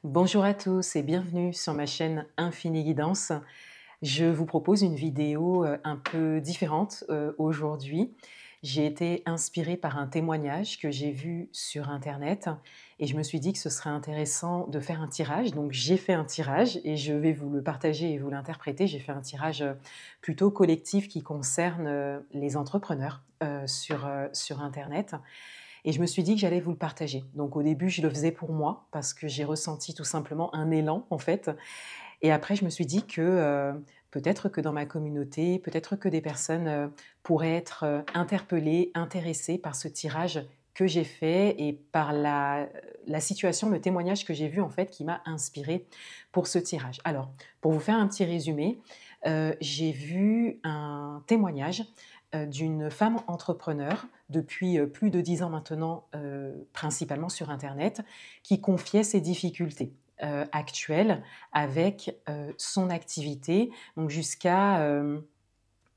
Bonjour à tous et bienvenue sur ma chaîne Infini Guidance. Je vous propose une vidéo un peu différente aujourd'hui. J'ai été inspirée par un témoignage que j'ai vu sur internet et je me suis dit que ce serait intéressant de faire un tirage. Donc j'ai fait un tirage et je vais vous le partager et vous l'interpréter. J'ai fait un tirage plutôt collectif qui concerne les entrepreneurs sur internet. Et je me suis dit que j'allais vous le partager. Donc au début, je le faisais pour moi parce que j'ai ressenti tout simplement un élan en fait. Et après, je me suis dit que peut-être que dans ma communauté, peut-être que des personnes pourraient être interpellées, intéressées par ce tirage que j'ai fait et par la situation, le témoignage que j'ai vu en fait qui m'a inspirée pour ce tirage. Alors, pour vous faire un petit résumé, j'ai vu un témoignage d'une femme entrepreneur depuis plus de 10 ans maintenant, principalement sur Internet, qui confiait ses difficultés actuelles avec son activité, donc jusqu'à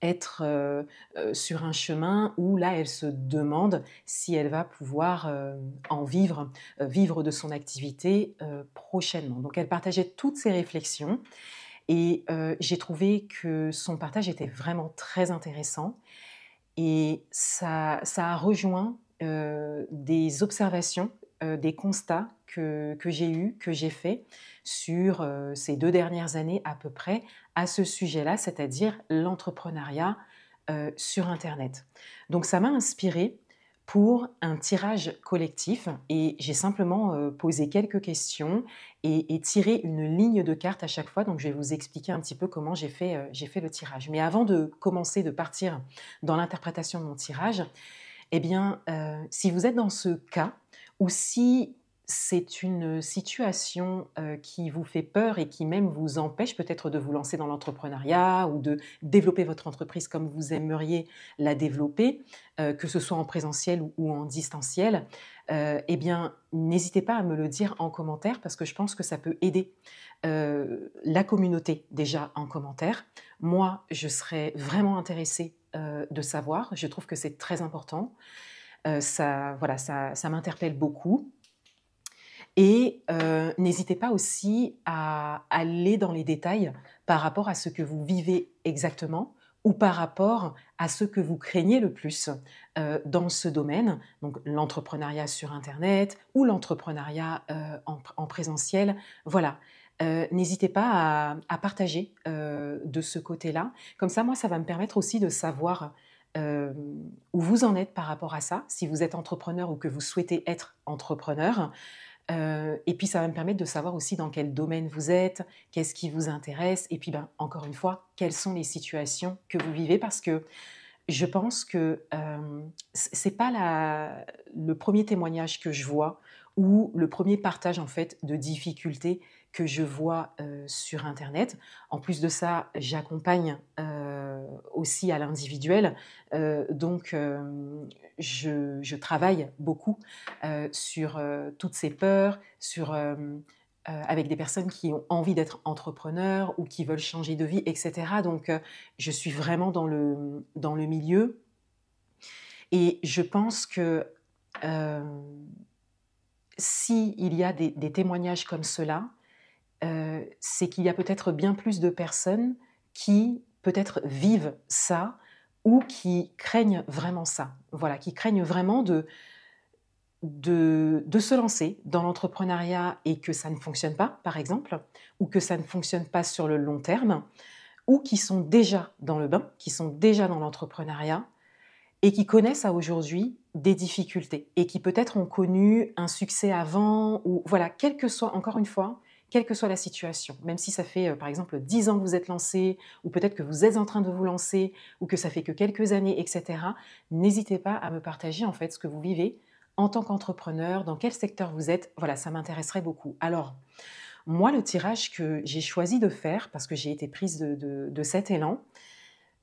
être sur un chemin où là, elle se demande si elle va pouvoir en vivre, vivre de son activité prochainement. Donc elle partageait toutes ses réflexions et j'ai trouvé que son partage était vraiment très intéressant et ça a rejoint des observations, des constats que j'ai eus, que j'ai faits sur ces 2 dernières années à peu près à ce sujet-là, c'est-à-dire l'entrepreneuriat sur internet. Donc ça m'a inspirée pour un tirage collectif et j'ai simplement posé quelques questions et tiré une ligne de cartes à chaque fois. Donc je vais vous expliquer un petit peu comment j'ai fait le tirage. Mais avant de commencer, de partir dans l'interprétation de mon tirage, eh bien, si vous êtes dans ce cas ou si c'est une situation qui vous fait peur et qui même vous empêche peut-être de vous lancer dans l'entrepreneuriat ou de développer votre entreprise comme vous aimeriez la développer, que ce soit en présentiel ou en distanciel, eh bien, n'hésitez pas à me le dire en commentaire parce que je pense que ça peut aider la communauté déjà en commentaire. Moi, je serais vraiment intéressée de savoir. Je trouve que c'est très important. Ça, voilà, ça m'interpelle beaucoup. Et n'hésitez pas aussi à aller dans les détails par rapport à ce que vous vivez exactement ou par rapport à ce que vous craignez le plus dans ce domaine, donc l'entrepreneuriat sur Internet ou l'entrepreneuriat en présentiel. Voilà. N'hésitez pas à partager de ce côté-là. Comme ça, moi, ça va me permettre aussi de savoir où vous en êtes par rapport à ça, si vous êtes entrepreneur ou que vous souhaitez être entrepreneur. Et puis ça va me permettre de savoir aussi dans quel domaine vous êtes, qu'est-ce qui vous intéresse et puis, ben, encore une fois, quelles sont les situations que vous vivez parce que je pense que, c'est pas le premier témoignage que je vois ou le premier partage en fait de difficultés que je vois, sur internet. En plus de ça, j'accompagne, aussi à l'individuel, donc je travaille beaucoup, sur, toutes ces peurs, sur, avec des personnes qui ont envie d'être entrepreneurs ou qui veulent changer de vie et cetera. Donc je suis vraiment dans le milieu et je pense que, s'il y a des témoignages comme cela, c'est qu'il y a peut-être bien plus de personnes qui, peut-être, vivent ça ou qui craignent vraiment ça. Voilà, qui craignent vraiment de se lancer dans l'entrepreneuriat et que ça ne fonctionne pas, par exemple, ou que ça ne fonctionne pas sur le long terme, ou qui sont déjà dans le bain, qui sont déjà dans l'entrepreneuriat et qui connaissent à aujourd'hui des difficultés et qui peut-être ont connu un succès avant ou voilà, quelle que soit, encore une fois, quelle que soit la situation, même si ça fait par exemple 10 ans que vous êtes lancé ou peut-être que vous êtes en train de vous lancer ou que ça fait que quelques années, etc., n'hésitez pas à me partager en fait ce que vous vivez en tant qu'entrepreneur, dans quel secteur vous êtes. Voilà, ça m'intéresserait beaucoup. Alors, moi, le tirage que j'ai choisi de faire, parce que j'ai été prise de cet élan,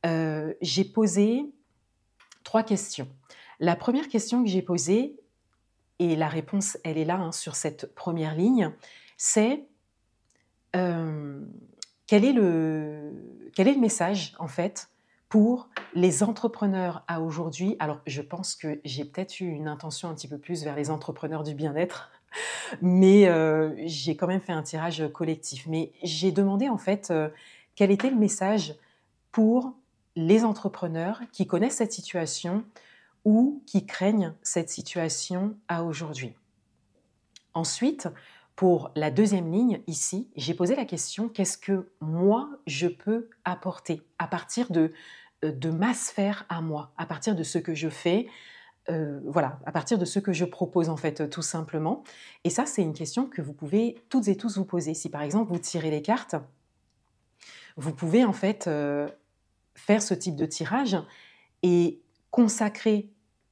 j'ai posé 3 questions. La première question que j'ai posée, et la réponse, elle est là, hein, sur cette première ligne, c'est hem, quel est le message, en fait, pour les entrepreneurs à aujourd'hui? Alors, je pense que j'ai peut-être eu une intention un petit peu plus vers les entrepreneurs du bien-être, Mais j'ai quand même fait un tirage collectif. Mais j'ai demandé en fait quel était le message pour les entrepreneurs qui connaissent cette situation ou qui craignent cette situation à aujourd'hui. Ensuite, pour la deuxième ligne, ici, j'ai posé la question, qu'est-ce que moi, je peux apporter à partir de ma sphère à moi, à partir de ce que je fais, voilà, à partir de ce que je propose en fait, tout simplement. Et ça, c'est une question que vous pouvez toutes et tous vous poser. Si par exemple, vous tirez les cartes, vous pouvez en fait faire ce type de tirage et consacrer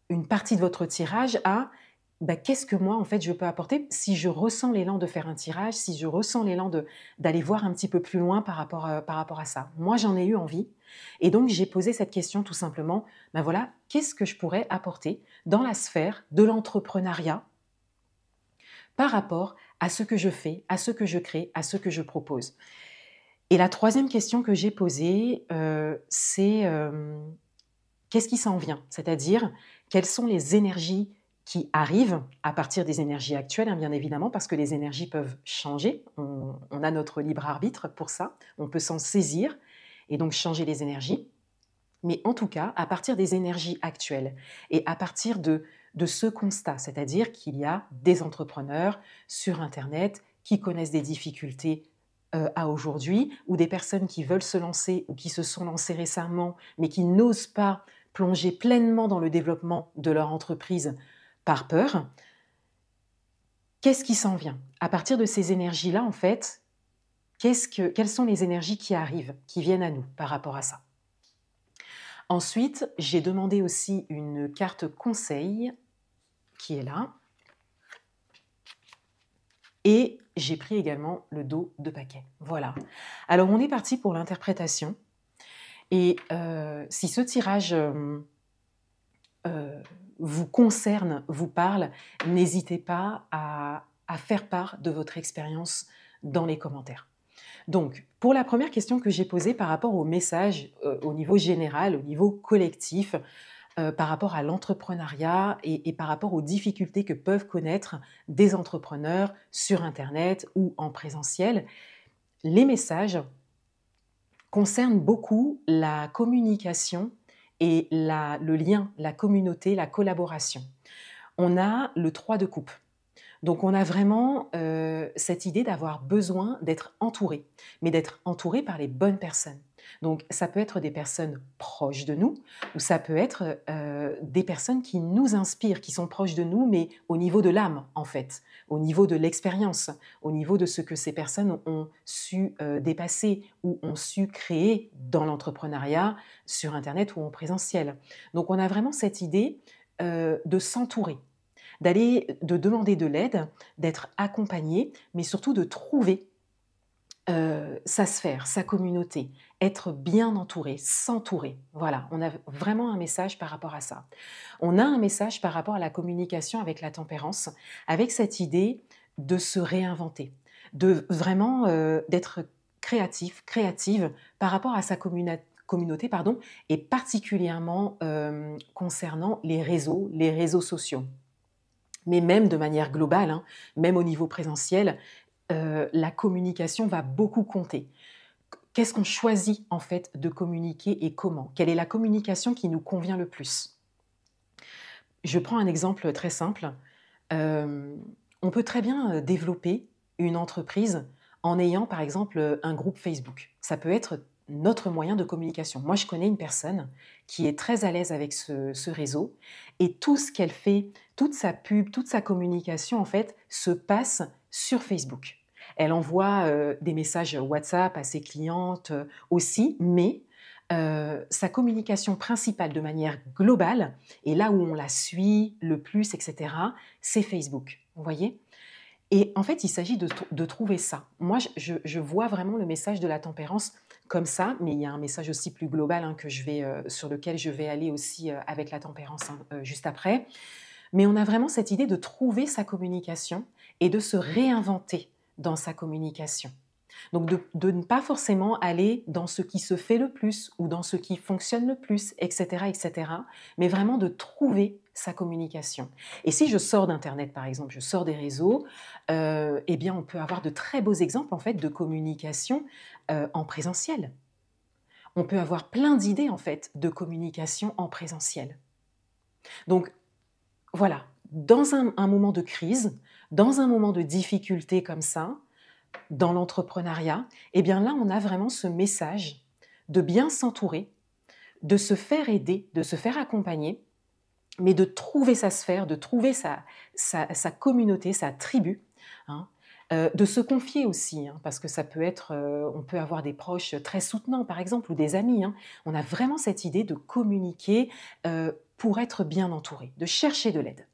une partie de votre tirage à bah, qu'est-ce que moi, en fait, je peux apporter si je ressens l'élan de faire un tirage, si je ressens l'élan d'aller voir un petit peu plus loin par rapport à ça. Moi, j'en ai eu envie. Et donc, j'ai posé cette question tout simplement, ben voilà, qu'est-ce que je pourrais apporter dans la sphère de l'entrepreneuriat par rapport à ce que je fais, à ce que je crée, à ce que je propose. Et la troisième question que j'ai posée, c'est qu'est-ce qui s'en vient? C'est-à-dire, quelles sont les énergies qui arrivent à partir des énergies actuelles, hein, bien évidemment, parce que les énergies peuvent changer. On a notre libre arbitre pour ça. On peut s'en saisir et donc changer les énergies. Mais en tout cas, à partir des énergies actuelles et à partir de ce constat, c'est-à-dire qu'il y a des entrepreneurs sur Internet qui connaissent des difficultés à aujourd'hui, ou des personnes qui veulent se lancer ou qui se sont lancées récemment, mais qui n'osent pas plonger pleinement dans le développement de leur entreprise par peur. Qu'est-ce qui s'en vient? À partir de ces énergies-là, en fait, quelles sont les énergies qui arrivent, qui viennent à nous par rapport à ça? Ensuite, j'ai demandé aussi une carte conseil qui est là. Et j'ai pris également le dos de paquet. Voilà. Alors, on est parti pour l'interprétation. Et si ce tirage vous concerne, vous parle, n'hésitez pas à faire part de votre expérience dans les commentaires. Donc, pour la première question que j'ai posée par rapport au message au niveau général, au niveau collectif, par rapport à l'entrepreneuriat et par rapport aux difficultés que peuvent connaître des entrepreneurs sur Internet ou en présentiel, les messages concernent beaucoup la communication et le lien, la communauté, la collaboration. On a le 3 de coupe. Donc on a vraiment cette idée d'avoir besoin d'être entouré, mais d'être entouré par les bonnes personnes. Donc ça peut être des personnes proches de nous, ou ça peut être des personnes qui nous inspirent, qui sont proches de nous, mais au niveau de l'âme en fait, au niveau de l'expérience, au niveau de ce que ces personnes ont su dépasser ou ont su créer dans l'entrepreneuriat, sur Internet ou en présentiel. Donc on a vraiment cette idée de s'entourer, de demander de l'aide, d'être accompagné, mais surtout de trouver sa sphère, sa communauté, être bien entouré, s'entourer. Voilà, on a vraiment un message par rapport à ça. On a un message par rapport à la communication avec la tempérance, avec cette idée de se réinventer, de vraiment d'être créatif, créative par rapport à sa communauté, pardon, et particulièrement concernant les réseaux sociaux. Mais même de manière globale, hein, même au niveau présentiel, la communication va beaucoup compter. Qu'est-ce qu'on choisit en fait de communiquer et comment? Quelle est la communication qui nous convient le plus? Je prends un exemple très simple. On peut très bien développer une entreprise en ayant par exemple un groupe Facebook. Ça peut être notre moyen de communication. Moi, je connais une personne qui est très à l'aise avec ce réseau et tout ce qu'elle fait, toute sa pub, toute sa communication en fait se passe sur Facebook. Elle envoie des messages WhatsApp à ses clientes aussi, mais sa communication principale de manière globale, et là où on la suit le plus, etc., c'est Facebook. Vous voyez? Et en fait, il s'agit de trouver ça. Moi, je vois vraiment le message de la tempérance comme ça, mais il y a un message aussi plus global hein, sur lequel je vais aller aussi avec la tempérance hein, juste après. Mais on a vraiment cette idée de trouver sa communication et de se réinventer dans sa communication. Donc de ne pas forcément aller dans ce qui se fait le plus ou dans ce qui fonctionne le plus, etc., etc., mais vraiment de trouver sa communication. Et si je sors d'Internet, par exemple, je sors des réseaux, eh bien, on peut avoir de très beaux exemples, en fait, de communication en présentiel. On peut avoir plein d'idées, en fait, de communication en présentiel. Donc, voilà, dans un moment de crise, dans un moment de difficulté comme ça, dans l'entrepreneuriat, eh bien là, on a vraiment ce message de bien s'entourer, de se faire aider, de se faire accompagner, mais de trouver sa sphère, de trouver sa communauté, sa tribu, hein, de se confier aussi, hein, parce que ça peut être, on peut avoir des proches très soutenants, par exemple, ou des amis. Hein. On a vraiment cette idée de communiquer pour être bien entouré, de chercher de l'aide.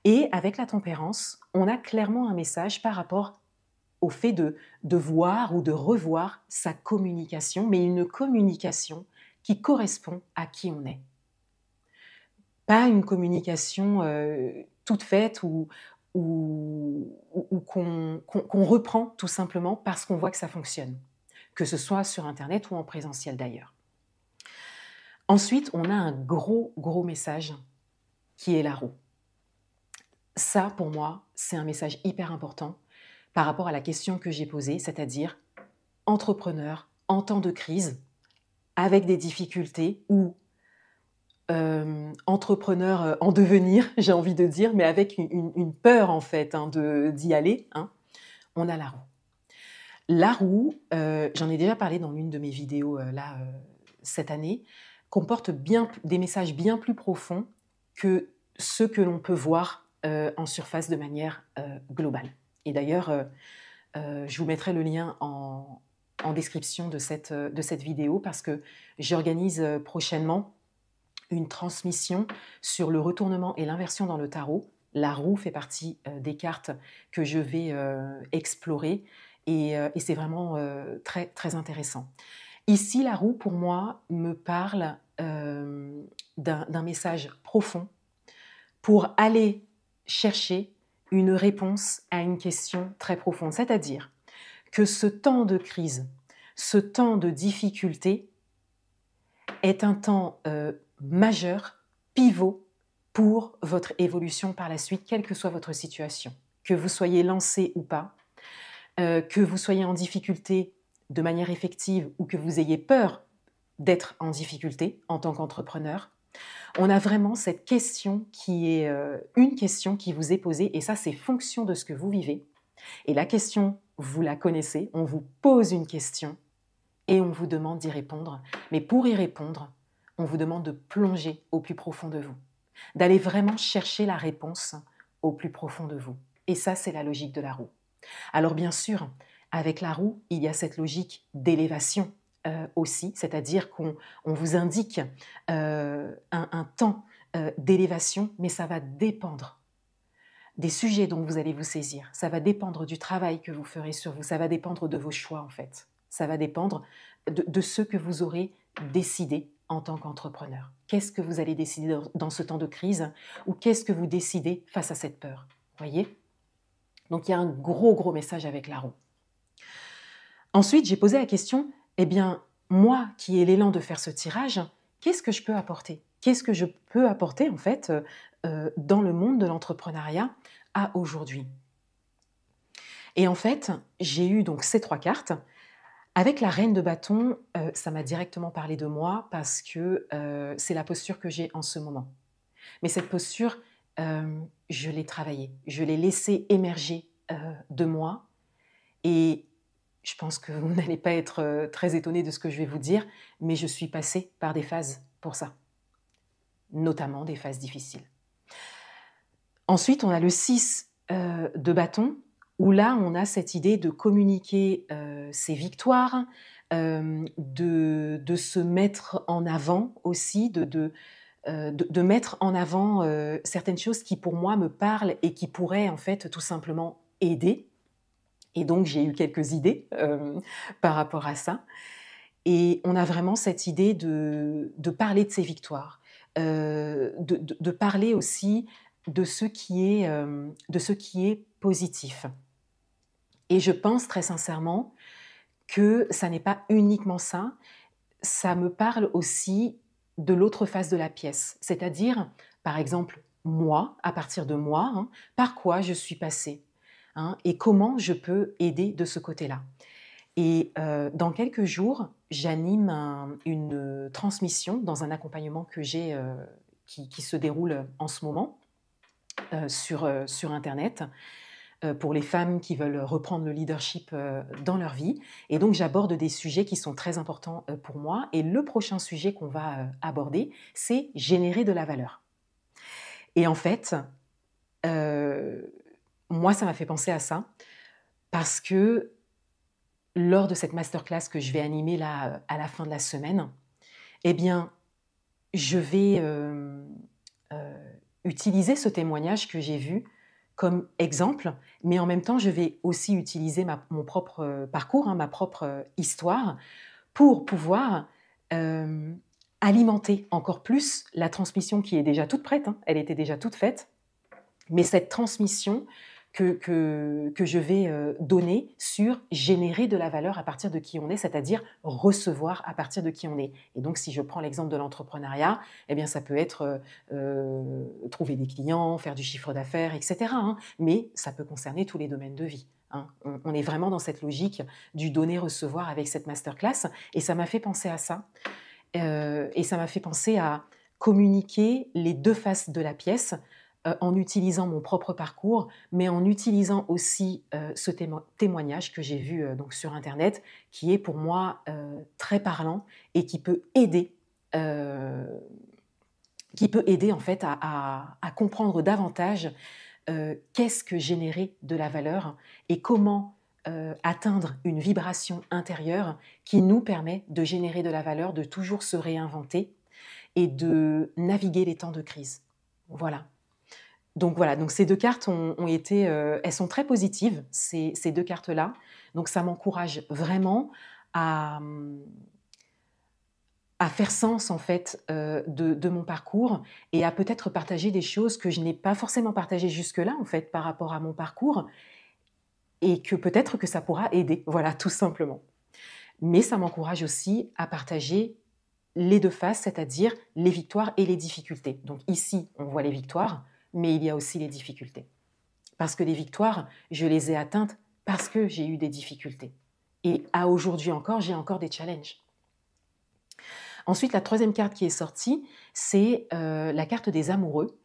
Et avec la tempérance, on a clairement un message par rapport au fait de voir ou de revoir sa communication, mais une communication qui correspond à qui on est. Pas une communication toute faite ou qu'on reprend tout simplement parce qu'on voit que ça fonctionne, que ce soit sur Internet ou en présentiel d'ailleurs. Ensuite, on a un gros message qui est la roue. Ça, pour moi, c'est un message hyper important par rapport à la question que j'ai posée, c'est-à-dire entrepreneur en temps de crise, avec des difficultés ou entrepreneur en devenir, j'ai envie de dire, mais avec une peur en fait hein, d'y aller, hein, on a la roue. La roue, j'en ai déjà parlé dans l'une de mes vidéos cette année, comporte des messages bien plus profonds que ceux que l'on peut voir en surface de manière globale. Et d'ailleurs, je vous mettrai le lien en description de cette vidéo parce que j'organise prochainement une transmission sur le retournement et l'inversion dans le tarot. La roue fait partie des cartes que je vais explorer et c'est vraiment très, très intéressant. Ici, la roue, pour moi, me parle d'un message profond pour aller chercher une réponse à une question très profonde. C'est-à-dire que ce temps de crise, ce temps de difficulté est un temps majeur, pivot pour votre évolution par la suite, quelle que soit votre situation. Que vous soyez lancé ou pas, que vous soyez en difficulté de manière effective ou que vous ayez peur d'être en difficulté en tant qu'entrepreneur, on a vraiment cette question qui est une question qui vous est posée et ça c'est fonction de ce que vous vivez. Et la question, vous la connaissez, on vous pose une question et on vous demande d'y répondre. Mais pour y répondre, on vous demande de plonger au plus profond de vous, d'aller vraiment chercher la réponse au plus profond de vous. Et ça, c'est la logique de la roue. Alors bien sûr, avec la roue, il y a cette logique d'élévation aussi, c'est-à-dire qu'on vous indique un temps d'élévation, mais ça va dépendre des sujets dont vous allez vous saisir. Ça va dépendre du travail que vous ferez sur vous. Ça va dépendre de vos choix, en fait. Ça va dépendre de ce que vous aurez décidé en tant qu'entrepreneur. Qu'est-ce que vous allez décider dans ce temps de crise ou qu'est-ce que vous décidez face à cette peur? Voyez? Donc, il y a un gros message avec la roue. Ensuite, j'ai posé la question, eh bien, moi qui ai l'élan de faire ce tirage, qu'est-ce que je peux apporter? Qu'est-ce que je peux apporter, en fait, dans le monde de l'entrepreneuriat à aujourd'hui? Et en fait, j'ai eu donc ces 3 cartes. Avec la reine de bâton, ça m'a directement parlé de moi parce que c'est la posture que j'ai en ce moment. Mais cette posture, je l'ai travaillée, je l'ai laissée émerger de moi et je pense que vous n'allez pas être très étonnés de ce que je vais vous dire, mais je suis passée par des phases pour ça, notamment des phases difficiles. Ensuite, on a le 6 de bâton, où là, on a cette idée de communiquer ses victoires, de se mettre en avant aussi, de mettre en avant certaines choses qui, pour moi, me parlent et qui pourraient, en fait, tout simplement aider. Et donc, j'ai eu quelques idées par rapport à ça. Et on a vraiment cette idée de parler de ses victoires, de parler aussi de ce qui est positif. Et je pense très sincèrement que ça n'est pas uniquement ça, ça me parle aussi de l'autre face de la pièce. C'est-à-dire, par exemple, moi, à partir de moi, hein, par quoi je suis passée, hein, et comment je peux aider de ce côté-là. Et dans quelques jours, j'anime une transmission dans un accompagnement que j'ai qui se déroule en ce moment sur Internet pour les femmes qui veulent reprendre le leadership dans leur vie. Et donc, j'aborde des sujets qui sont très importants pour moi. Et le prochain sujet qu'on va aborder, c'est générer de la valeur. Et en fait, moi, ça m'a fait penser à ça parce que lors de cette masterclass que je vais animer là à la fin de la semaine, eh bien, je vais utiliser ce témoignage que j'ai vu comme exemple, mais en même temps, je vais aussi utiliser mon propre parcours, hein, ma propre histoire, pour pouvoir alimenter encore plus la transmission qui est déjà toute prête, hein, elle était déjà toute faite, mais cette transmission que je vais donner sur générer de la valeur à partir de qui on est, c'est-à-dire recevoir à partir de qui on est. Et donc, si je prends l'exemple de l'entrepreneuriat, eh bien, ça peut être trouver des clients, faire du chiffre d'affaires, etc. hein, mais ça peut concerner tous les domaines de vie. Hein. On est vraiment dans cette logique du donner-recevoir avec cette masterclass. Et ça m'a fait penser à ça. Et ça m'a fait penser à communiquer les deux faces de la pièce, en utilisant mon propre parcours, mais en utilisant aussi ce témoignage que j'ai vu donc sur Internet, qui est pour moi très parlant et qui peut aider en fait à comprendre davantage qu'est-ce que générer de la valeur et comment atteindre une vibration intérieure qui nous permet de générer de la valeur, de toujours se réinventer et de naviguer les temps de crise. Voilà. Donc voilà, donc ces deux cartes ont été, elles sont très positives, ces deux cartes-là. Donc ça m'encourage vraiment à, à faire sens en fait de mon parcours et à peut-être partager des choses que je n'ai pas forcément partagées jusque-là en fait par rapport à mon parcours et que peut-être que ça pourra aider, voilà, tout simplement. Mais ça m'encourage aussi à partager les deux faces, c'est-à-dire les victoires et les difficultés. Donc ici, on voit les victoires, mais il y a aussi les difficultés. Parce que les victoires, je les ai atteintes parce que j'ai eu des difficultés. Et à aujourd'hui encore, j'ai encore des challenges. Ensuite, la troisième carte qui est sortie, c'est la carte des amoureux.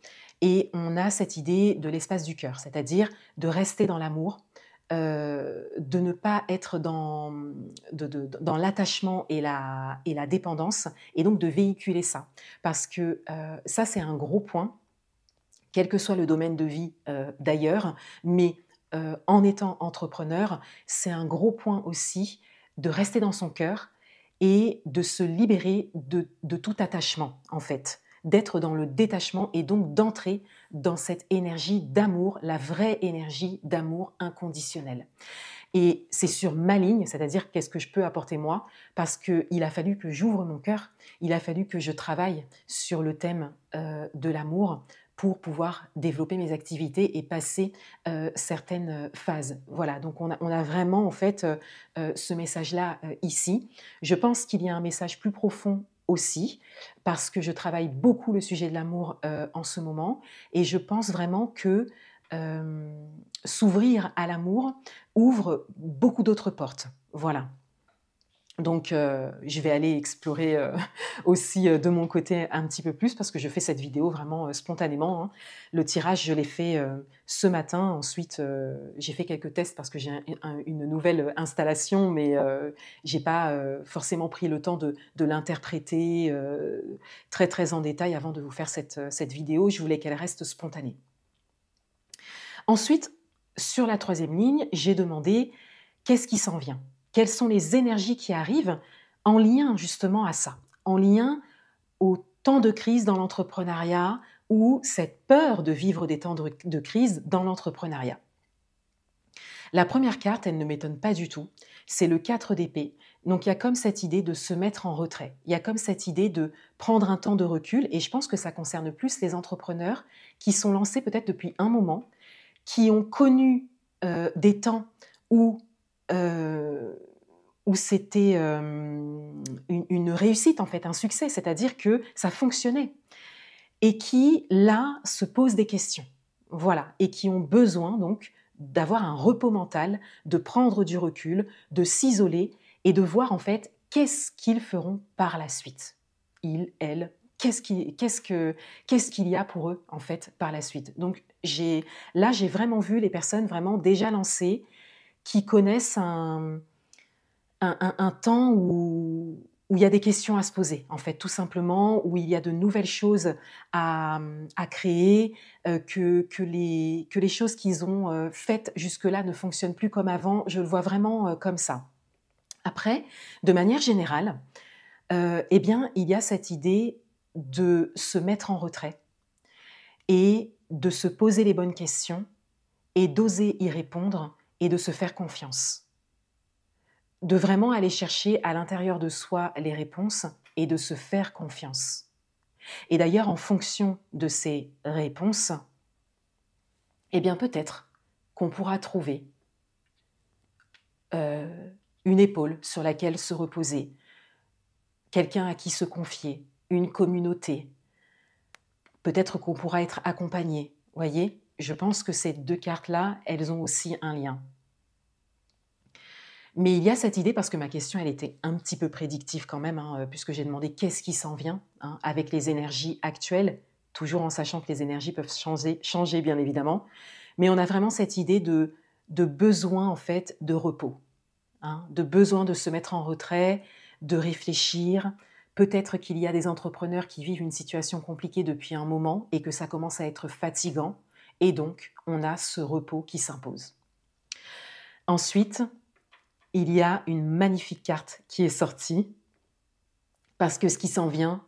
Et on a cette idée de l'espace du cœur, c'est-à-dire de rester dans l'amour, de ne pas être dans l'attachement et la dépendance, et donc de véhiculer ça. Parce que ça, c'est un gros point, quel que soit le domaine de vie d'ailleurs, mais en étant entrepreneur, c'est un gros point aussi de rester dans son cœur et de se libérer de tout attachement, en fait, d'être dans le détachement et donc d'entrer dans cette énergie d'amour, la vraie énergie d'amour inconditionnel. Et c'est sur ma ligne, c'est-à-dire qu'est-ce que je peux apporter moi, parce qu'il a fallu que j'ouvre mon cœur, il a fallu que je travaille sur le thème de l'amour pour pouvoir développer mes activités et passer certaines phases. Voilà, donc on a vraiment en fait ce message-là ici. Je pense qu'il y a un message plus profond aussi, parce que je travaille beaucoup le sujet de l'amour en ce moment, et je pense vraiment que s'ouvrir à l'amour ouvre beaucoup d'autres portes. Voilà. Donc, je vais aller explorer aussi de mon côté un petit peu plus parce que je fais cette vidéo vraiment spontanément. Hein. Le tirage, je l'ai fait ce matin. Ensuite, j'ai fait quelques tests parce que j'ai une nouvelle installation, mais je n'ai pas forcément pris le temps de l'interpréter très, très en détail avant de vous faire cette vidéo. Je voulais qu'elle reste spontanée. Ensuite, sur la troisième ligne, j'ai demandé qu'est-ce qui s'en vient ? Quelles sont les énergies qui arrivent en lien justement à ça, en lien au temps de crise dans l'entrepreneuriat ou cette peur de vivre des temps de crise dans l'entrepreneuriat. La première carte, elle ne m'étonne pas du tout, c'est le 4 d'épée. Donc il y a comme cette idée de se mettre en retrait, il y a comme cette idée de prendre un temps de recul et je pense que ça concerne plus les entrepreneurs qui sont lancés peut-être depuis un moment, qui ont connu des temps où c'était une réussite, en fait, un succès, c'est-à-dire que ça fonctionnait. et qui, là, se posent des questions. Voilà, et qui ont besoin donc d'avoir un repos mental, de prendre du recul, de s'isoler et de voir en fait qu'est-ce qu'ils feront par la suite. Ils, elles, qu'est-ce qu'il y a pour eux en fait par la suite. Donc j'ai vraiment vu les personnes vraiment déjà lancées qui connaissent un temps où il y a des questions à se poser, en fait, tout simplement, où il y a de nouvelles choses à créer, que les choses qu'ils ont faites jusque-là ne fonctionnent plus comme avant. Je le vois vraiment comme ça. Après, de manière générale, eh bien, il y a cette idée de se mettre en retrait et de se poser les bonnes questions et d'oser y répondre et de se faire confiance. De vraiment aller chercher à l'intérieur de soi les réponses et de se faire confiance. Et d'ailleurs, en fonction de ces réponses, eh bien peut-être qu'on pourra trouver une épaule sur laquelle se reposer, quelqu'un à qui se confier, une communauté. Peut-être qu'on pourra être accompagné. Voyez, je pense que ces deux cartes-là, elles ont aussi un lien. Mais il y a cette idée, parce que ma question, elle était un petit peu prédictive quand même, puisque j'ai demandé qu'est-ce qui s'en vient avec les énergies actuelles, toujours en sachant que les énergies peuvent changer bien évidemment. Mais on a vraiment cette idée de besoin en fait de repos, de besoin de se mettre en retrait, de réfléchir. Peut-être qu'il y a des entrepreneurs qui vivent une situation compliquée depuis un moment et que ça commence à être fatigant. Et donc, on a ce repos qui s'impose. Ensuite, il y a une magnifique carte qui est sortie, parce que ce qui s'en vient,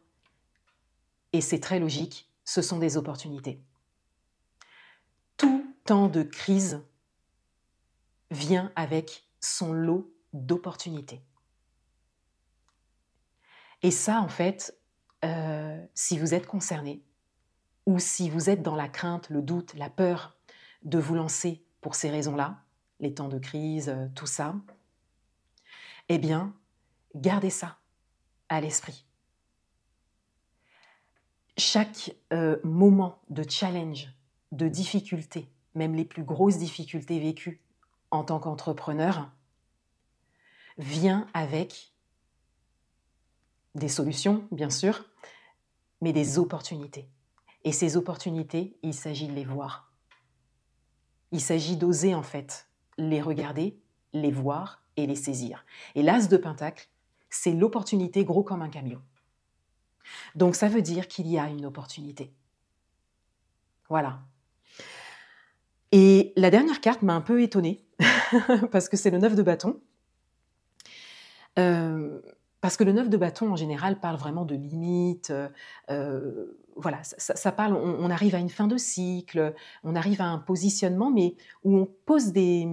et c'est très logique, ce sont des opportunités. Tout temps de crise vient avec son lot d'opportunités. Et ça, en fait, si vous êtes concerné, ou si vous êtes dans la crainte, le doute, la peur de vous lancer pour ces raisons-là, les temps de crise, tout ça, eh bien, gardez ça à l'esprit. Chaque moment de challenge, de difficulté, même les plus grosses difficultés vécues en tant qu'entrepreneur, vient avec des solutions, bien sûr, mais des opportunités. Et ces opportunités, il s'agit de les voir. Il s'agit d'oser, en fait, les regarder, les voir et les saisir. Et l'As de Pentacle, c'est l'opportunité gros comme un camion. Donc ça veut dire qu'il y a une opportunité. Voilà. Et la dernière carte m'a un peu étonnée, parce que c'est le 9 de bâton. Parce que le 9 de bâton, en général, parle vraiment de limites. Voilà, ça parle, on arrive à une fin de cycle, on arrive à un positionnement, mais où on pose des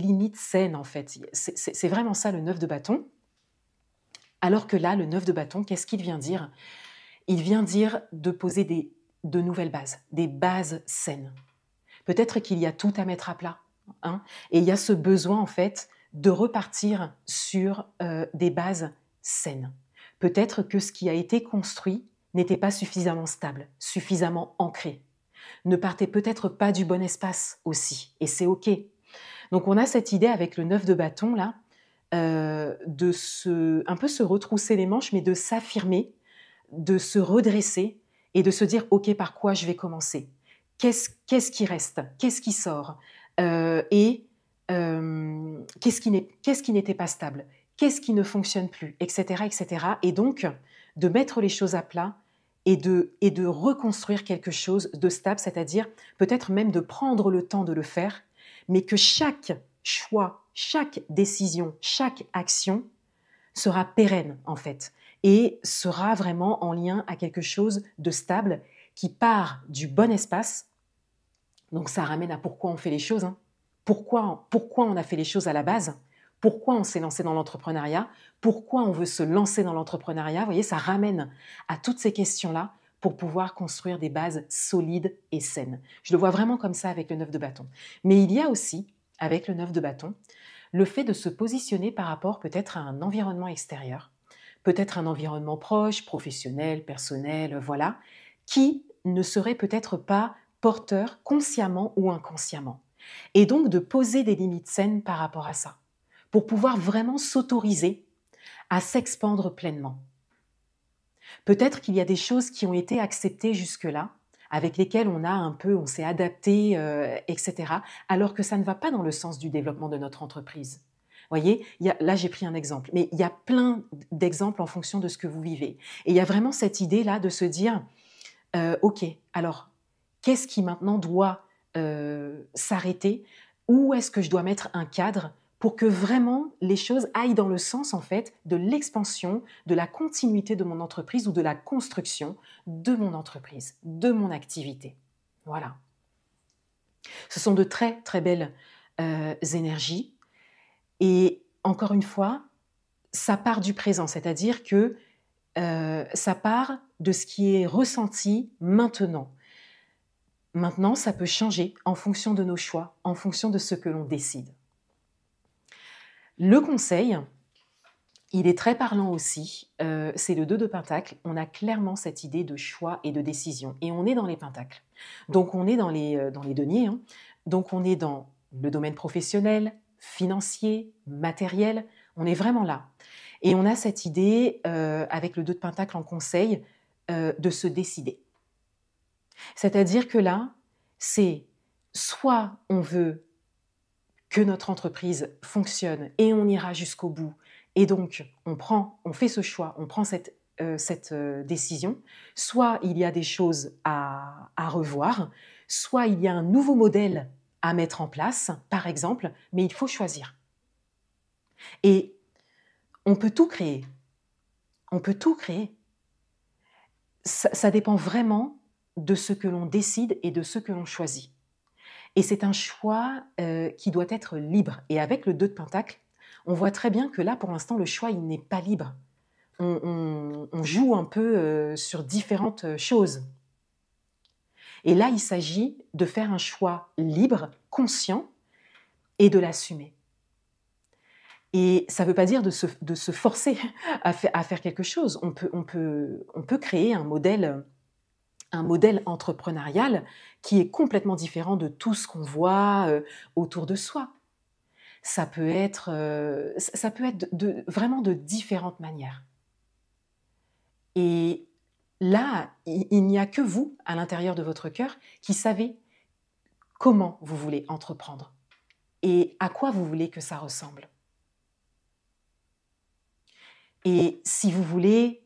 limites saines, en fait. C'est vraiment ça, le 9 de bâton. Alors que là, le 9 de bâton, qu'est-ce qu'il vient dire? Il vient dire de poser de nouvelles bases, des bases saines. Peut-être qu'il y a tout à mettre à plat, et il y a ce besoin, en fait, de repartir sur des bases saines. Peut-être que ce qui a été construit n'était pas suffisamment stable, suffisamment ancré. Ne partez peut-être pas du bon espace aussi, et c'est OK. Donc on a cette idée avec le 9 de bâton, là, de un peu se retrousser les manches, mais de s'affirmer, de se redresser et de se dire « Ok, par quoi je vais commencer ? Qu'est-ce qui reste ? Qu'est-ce qui sort ? Qu'est-ce qui n'était pas stable ? Qu'est-ce qui ne fonctionne plus ? Etc. etc. » Et donc, de mettre les choses à plat et de reconstruire quelque chose de stable, c'est-à-dire peut-être même de prendre le temps de le faire, mais que chaque choix, chaque décision, chaque action sera pérenne en fait et sera vraiment en lien à quelque chose de stable qui part du bon espace. Donc ça ramène à pourquoi on fait les choses. Pourquoi on a fait les choses à la base ? Pourquoi on s'est lancé dans l'entrepreneuriat ? Pourquoi on veut se lancer dans l'entrepreneuriat ? Vous voyez, ça ramène à toutes ces questions-là pour pouvoir construire des bases solides et saines. Je le vois vraiment comme ça avec le 9 de bâton. Mais il y a aussi, avec le 9 de bâton, le fait de se positionner par rapport peut-être à un environnement extérieur, peut-être un environnement proche, professionnel, personnel, voilà, qui ne serait peut-être pas porteur consciemment ou inconsciemment. Et donc de poser des limites saines par rapport à ça, pour pouvoir vraiment s'autoriser à s'expandre pleinement. Peut-être qu'il y a des choses qui ont été acceptées jusque-là, avec lesquelles on s'est adapté, etc., alors que ça ne va pas dans le sens du développement de notre entreprise. Vous voyez, là j'ai pris un exemple, mais il y a plein d'exemples en fonction de ce que vous vivez. Et il y a vraiment cette idée-là de se dire, ok, alors qu'est-ce qui maintenant doit s'arrêter? Où est-ce que je dois mettre un cadre pour que vraiment les choses aillent dans le sens en fait de l'expansion, de la continuité de mon entreprise ou de la construction de mon entreprise, de mon activité. Voilà. Ce sont de très très belles énergies et encore une fois, ça part du présent, c'est-à-dire que ça part de ce qui est ressenti maintenant. Maintenant, ça peut changer en fonction de nos choix, en fonction de ce que l'on décide. Le conseil, il est très parlant aussi, c'est le 2 de Pentacle. On a clairement cette idée de choix et de décision. Et on est dans les Pentacles. Donc on est dans les deniers. Hein. Donc on est dans le domaine professionnel, financier, matériel. On est vraiment là. Et on a cette idée, avec le 2 de Pentacle en conseil, de se décider. C'est-à-dire que là, c'est soit on veut que notre entreprise fonctionne et on ira jusqu'au bout, et donc on fait ce choix, on prend cette décision, soit il y a des choses à revoir, soit il y a un nouveau modèle à mettre en place, par exemple, mais il faut choisir. Et on peut tout créer. On peut tout créer. Ça dépend vraiment de ce que l'on décide et de ce que l'on choisit. Et c'est un choix qui doit être libre. Et avec le 2 de Pentacle, on voit très bien que là, pour l'instant, le choix, il n'est pas libre. On joue un peu sur différentes choses. Et là, il s'agit de faire un choix libre, conscient, et de l'assumer. Et ça ne veut pas dire de se forcer à faire quelque chose. On peut créer un modèle entrepreneurial qui est complètement différent de tout ce qu'on voit autour de soi. Ça peut être vraiment de différentes manières. Et là, il n'y a que vous, à l'intérieur de votre cœur, qui savez comment vous voulez entreprendre et à quoi vous voulez que ça ressemble. Et si vous voulez,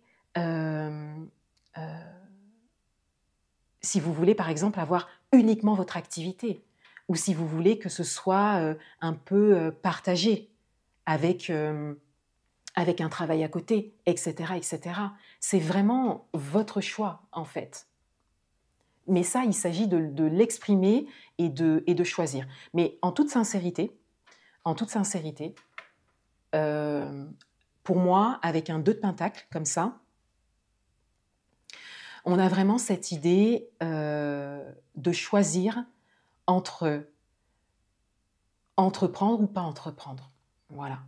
par exemple, avoir uniquement votre activité, ou si vous voulez que ce soit un peu partagé avec un travail à côté, etc., etc. C'est vraiment votre choix, en fait. Mais ça, il s'agit de l'exprimer et de choisir. Mais en toute sincérité, pour moi, avec un 2 de Pentacle comme ça, on a vraiment cette idée de choisir entre entreprendre ou pas entreprendre. Voilà.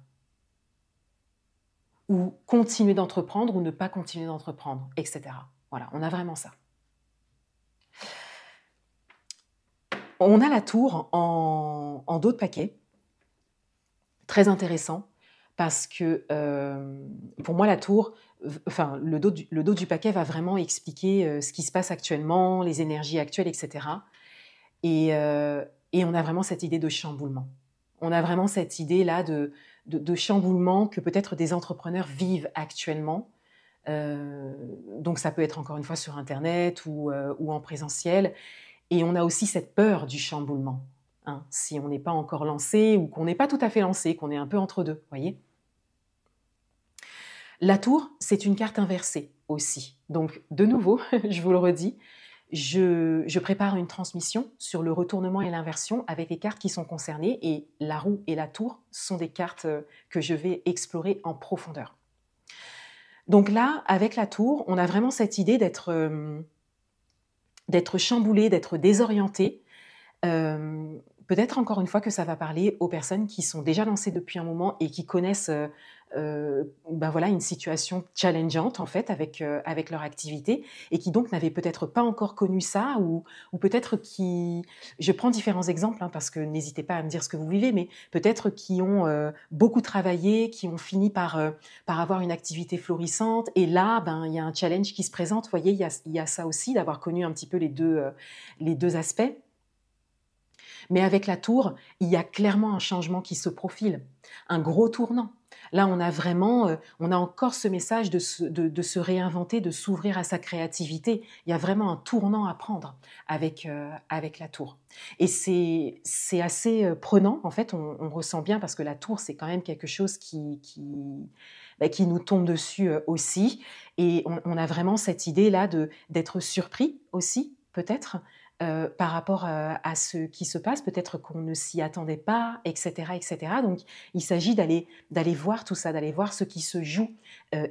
Ou continuer d'entreprendre ou ne pas continuer d'entreprendre, etc. Voilà, on a vraiment ça. On a la tour en dos de paquet, très intéressant, parce que pour moi la tour, enfin le dos du paquet va vraiment expliquer ce qui se passe actuellement, les énergies actuelles, etc. Et on a vraiment cette idée de chamboulement. On a vraiment cette idée-là de chamboulement que peut-être des entrepreneurs vivent actuellement. Donc ça peut être encore une fois sur Internet ou en présentiel. Et on a aussi cette peur du chamboulement. Hein, si on n'est pas encore lancé ou qu'on n'est pas tout à fait lancé, qu'on est un peu entre deux, voyez. La tour, c'est une carte inversée aussi. Donc, de nouveau, je vous le redis, je prépare une transmission sur le retournement et l'inversion avec les cartes qui sont concernées et la roue et la tour sont des cartes que je vais explorer en profondeur. Donc là, avec la tour, on a vraiment cette idée d'être chamboulé, d'être désorienté. Peut-être encore une fois que ça va parler aux personnes qui sont déjà lancées depuis un moment et qui connaissent ben voilà, une situation challengeante en fait avec leur activité et qui donc n'avaient peut-être pas encore connu ça ou peut-être qui... Je prends différents exemples hein, parce que n'hésitez pas à me dire ce que vous vivez, mais peut-être qui ont beaucoup travaillé, qui ont fini par avoir une activité florissante et là, ben, il y a un challenge qui se présente. Vous voyez, il y a ça aussi, d'avoir connu un petit peu les deux aspects. Mais avec la tour, il y a clairement un changement qui se profile, un gros tournant. Là, on a vraiment, on a encore ce message de se réinventer, de s'ouvrir à sa créativité. Il y a vraiment un tournant à prendre avec la tour. Et c'est assez prenant, en fait, on ressent bien, parce que la tour, c'est quand même quelque chose qui nous tombe dessus aussi. Et on a vraiment cette idée-là d'être surpris aussi, peut-être, par rapport à ce qui se passe, peut-être qu'on ne s'y attendait pas, etc., etc. Donc, il s'agit d'aller voir tout ça, d'aller voir ce qui se joue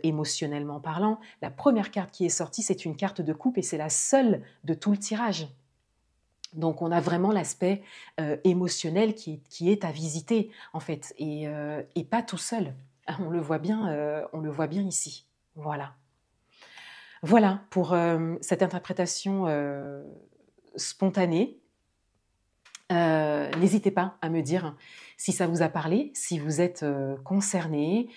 émotionnellement parlant. La première carte qui est sortie, c'est une carte de coupe et c'est la seule de tout le tirage. Donc, on a vraiment l'aspect émotionnel qui est à visiter, en fait, et pas tout seul. On le voit bien ici. Voilà. Voilà pour cette interprétation spontanée. N'hésitez pas à me dire si ça vous a parlé, si vous êtes concerné,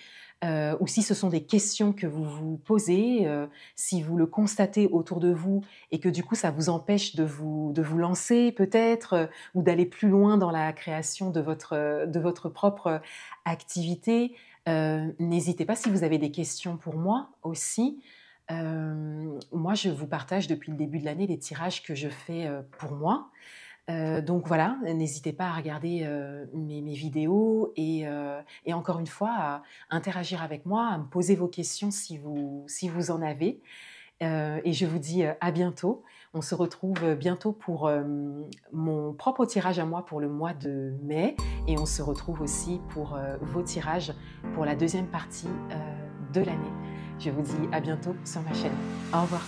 ou si ce sont des questions que vous vous posez, si vous le constatez autour de vous et que du coup ça vous empêche de vous lancer peut-être, ou d'aller plus loin dans la création de votre propre activité. N'hésitez pas si vous avez des questions pour moi aussi. Moi, je vous partage depuis le début de l'année les tirages que je fais pour moi. Donc voilà, n'hésitez pas à regarder mes vidéos et encore une fois à interagir avec moi, à me poser vos questions si vous en avez. Et je vous dis à bientôt. On se retrouve bientôt pour mon propre tirage à moi pour le mois de mai et on se retrouve aussi pour vos tirages pour la deuxième partie de l'année. Je vous dis à bientôt sur ma chaîne. Au revoir.